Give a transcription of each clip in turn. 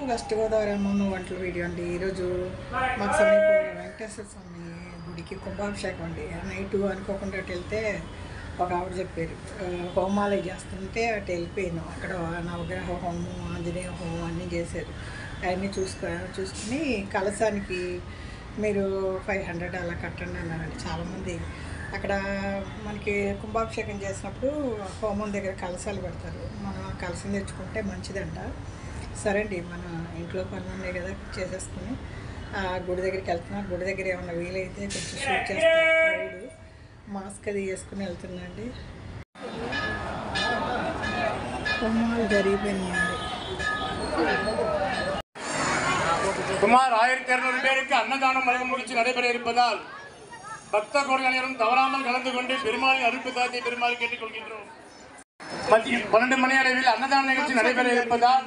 West Godavari అమ్మమ్మ వంటల video అండి. ఈరోజు మాకు సమీపంలో వెంకటేశ్వర స్వామి గుడికి కుంభాభిషేకం అండి. నైట్ అనుకోకుండా అటు వెళ్తే ఒక ఆవిడ చెప్పారు హోమాలు చేస్తుంటే అటు వెళ్ళిపోయాను. అక్కడ నవగ్రహ హోమం, ఆంజనేయ హోమం అన్నీ చేశారు. అవన్నీ చూసుకుని కలశానికి మీరు 500 అలా కట్టండి అన్నారండి. చాలామంది అక్కడ మనకి కుంభాభిషేకం చేసినప్పుడు హోమం దగ్గర కలశాలు పెడతారు. మనం ఆ కలశం తెచ్చుకుంటే మంచిదంట. సరే అండి, మన ఇంట్లో పనులు ఉన్నాయి కదా, చేసేసుకుని గుడి దగ్గరికి వెళ్తున్నా. గుడి దగ్గర ఏమన్నా వీలైతే కొంచెం షూట్ చేస్తాను. మాస్క్ అది వేసుకుని వెళ్తున్నా అండి. హోమాలు జరిగిపోయినాయండి. சுமார் 1200 பேருக்கு அன்னதானம் வழங்க முயற்சி நடைபெற இருப்பதால் பக்த கோடிகள் அனைவரும் தவறாமல் கலந்து கொண்டு பெருமாளின் அருட்பதாத்தை பெருமாள் கேட்டுக்கொள்கின்றோம். மதியம் 12 மணி அளவில் அன்னதான நிகழ்ச்சி நடைபெற இருப்பதால்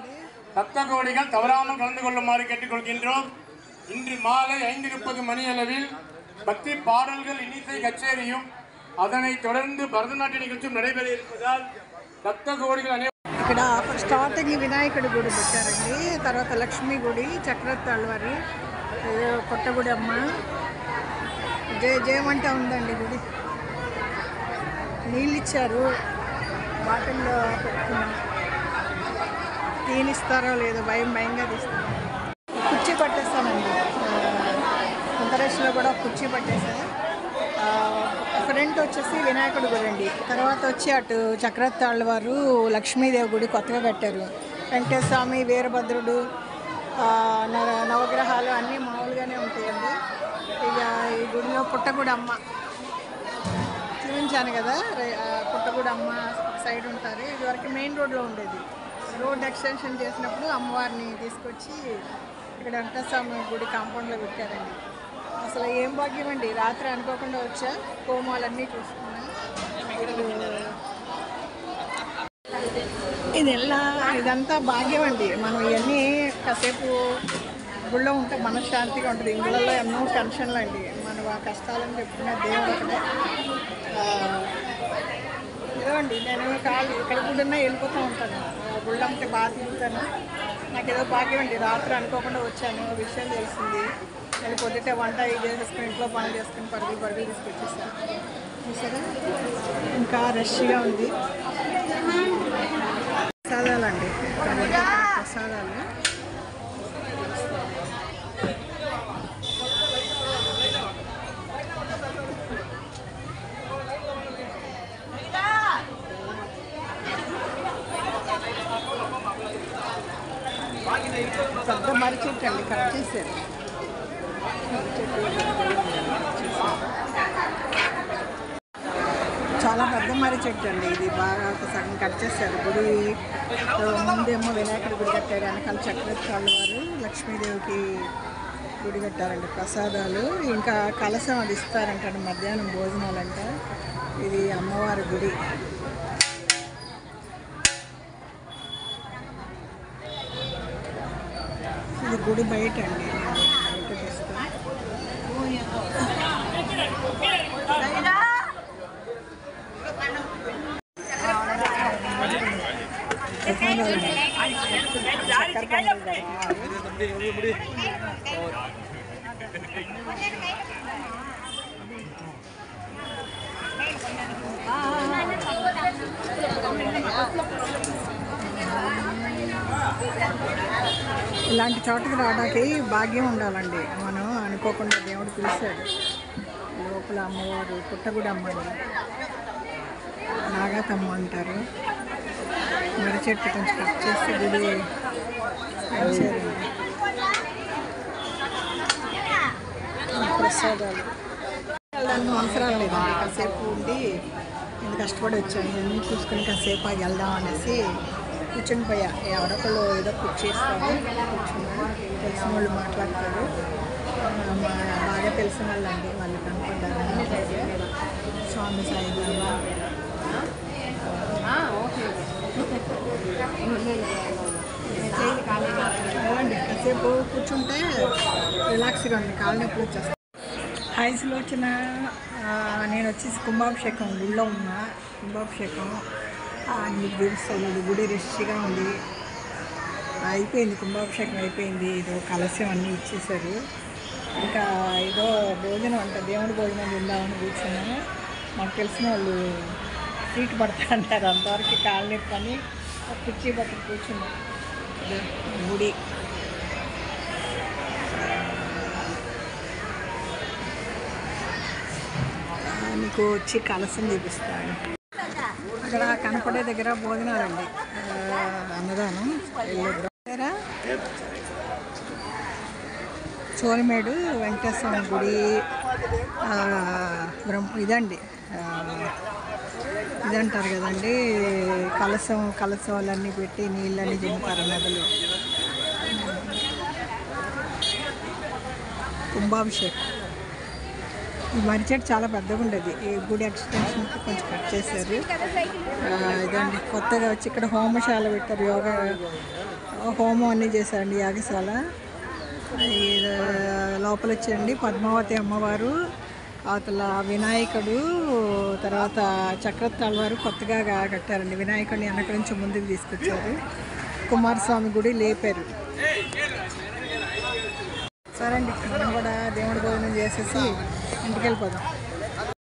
பக்த கோடிகள் தவறாமல் கலந்து கொள்ளுமாறு கேட்டுக்கொள்கின்றோம். இன்று மாலை 5:30 மணி அளவில் பக்தி பாடல்கள், இன்னிசை கச்சேரியும் அதனைத் தொடர்ந்து பரதநாட்டிய நிகழ்ச்சியும் நடைபெற இருப்பதால் பக்த கோடிகள் அனைவரும் ఇక్కడ స్టార్టింగ్ వినాయకుడి గుడి పెట్టారండి. తర్వాత లక్ష్మీ గుడి, చక్రతాళ్వారి, కొత్తగుడి అమ్మ, జయమంట ఉందండి గుడి. నీళ్ళు ఇచ్చారు, బాటిల్లో పెట్టుకున్నాం. తీనిస్తారో లేదో భయంగా తీస్తాను. కుర్చీ పట్టేస్తానండి. అంతరేష్లో కూడా కుర్చీ పట్టేసాను. ఫ్రంట్ వచ్చేసి వినాయకుడి గుడి అండి. తర్వాత వచ్చి అటు చక్రతాళ్వారు, లక్ష్మీదేవి గుడి కొత్తగా కట్టారు. వెంకటేశ్వర స్వామి, వీరభద్రుడు, నవగ్రహాలు అన్నీ మామూలుగానే ఉంటాయండి. ఇక ఈ గుడిలో పుట్టగుడి అమ్మ చూపించాను కదా, పుట్టగుడి అమ్మ సైడ్ ఉంటారు. ఇదివరకు మెయిన్ రోడ్లో ఉండేది. రోడ్ ఎక్స్టెన్షన్ చేసినప్పుడు అమ్మవారిని తీసుకొచ్చి ఇక్కడ వెంకటేశ్వర స్వామి గుడి కాంపౌండ్లో పెట్టారండి. అసలు ఏం భాగ్యం అండి, రాత్రి అనుకోకుండా వచ్చా, హోమాలన్నీ చూసుకున్నా. ఇదంతా భాగ్యం అండి. మనం ఇవన్నీ కాసేపు గుళ్ళో ఉంటే మనశ్శాంతిగా ఉంటుంది. ఇండ్లలో ఎన్నో టెన్షన్లు అండి. మనం ఆ కష్టాలని చెప్పుకునే దేవుడు ఒకటే. ఏదండి, నేను ఇక్కడ గుడిన్నా వెళ్ళిపోతూ ఉంటాను. గుళ్ళంటే బాగా తిరుగుతాను. నాకు ఏదో భాగ్యం అండి, రాత్రి అనుకోకుండా వచ్చాను, విషయం తెలిసింది. నేను పొద్దుటే వంట ఇది చేసుకుని ఇంట్లో పనులు చేసుకుని పరుగులు తీసుకొచ్చేసాను. చూసారా, ఇంకా రష్గా ఉంది. ప్రసాదాలండి, ప్రసాదాలు. పెద్ద మర్రి చెట్టు అండి, కట్ చేశారు. చాలా పెద్ద మర్రి చెట్టు అండి ఇది. బాగా సగం కట్ చేశారు. గుడి ముందేమో వినాయకుడి గుడి కట్టారు, వెనకాల చక్రతాళ్వారు, లక్ష్మీదేవికి గుడి కట్టారండి. ప్రసాదాలు ఇంకా కలశం అది ఇస్తారంట మధ్యాహ్నం భోజనాలంట. ఇది అమ్మవారి గుడి. ఇది గుడి బయట అండి, బయట తీస్తాం. ఇలాంటి చోటకి రావడానికి భాగ్యం ఉండాలండి. మనం అనుకోకుండా దేవుడు పిలిచాడు. లోపల అమ్మవారు పుట్టగుడి అమ్మని, నాగతమ్మ అంటారు. మర్రి చెట్టు కొంచెం కట్ చేసి గుడి వచ్చారండి. ప్రసాదాలు వెళ్ళడానికి అవసరం లేదండి. కాసేపు ఉండి నేను కష్టపడి వచ్చాను, ఇవన్నీ చూసుకుని కాసేపు ఆగి వెళ్దాం అనేసి కూర్చుని పోయా. ఎవరొకళ్ళు ఏదో కూర్చేస్తారు, కూర్చున్నా. తెలిసిన వాళ్ళు మాట్లాడతారు. బాగా తెలిసిన వాళ్ళు అండి, వాళ్ళు కనపడ్డారు. స్వామి సాయిబాబా వెళ్ళండి. కాసేపు కూర్చుంటే రిలాక్స్గా ఉంది, కాళ్ళ నొప్పులు వచ్చేస్తాయి. హైస్లో వచ్చిన నేను వచ్చేసి కుంభాభిషేకం గుడిలో ఉన్నా. కుంభాభిషేకం మీకు తెలుస్తుంది, గుడి రష్గా ఉంది. అయిపోయింది, కుంభాభిషేకం అయిపోయింది. ఏదో కలశం అన్నీ ఇచ్చేసారు. ఇంకా ఏదో భోజనం అంట, దేవుడి భోజనం తిందామని కూర్చున్నాము. మాకు తెలిసిన వాళ్ళు సీటు పడతా అంటారు, అంతవరకు కాళ్ళు నొప్పి అని ఒక కుర్చీ పక్కన కూర్చున్నాం. గుడి మీకు వచ్చి కలసం చూపిస్తాను. ఇక్కడ కనపడే దగ్గర భోజనాలండి, అన్నదానం. వెళ్ళొద్దా సోలిమేడు వెంకటేశ్వర గుడి ఇదండి, ఇదంటారు కదండి, కలసంలన్నీ పెట్టి నీళ్ళన్నీ దింపుతారు నదులు. కుంభాభిషేకం. ఈ మర్రి చెట్టు చాలా పెద్దగా ఉండేది. ఈ గుడి ఎక్స్టెన్షన్కి కొంచెం కట్ చేశారు. ఇదండి కొత్తగా వచ్చి ఇక్కడ హోమశాల పెట్టారు. యోగా హోమం అన్నీ చేశారండి, యాగశాల. లోపల వచ్చండి పద్మావతి అమ్మవారు, అవతల వినాయకుడు, తర్వాత చక్రతాళ్ వారు కొత్తగా కట్టారండి. వినాయకుడిని వెనక నుంచి ముందుకు తీసుకొచ్చారు. కుమారస్వామి గుడి లేపారు. సరే అండి, మనం కూడా దేవుడి భోజనం చేసేసి ఇంటికి వెళ్ళిపోదాం.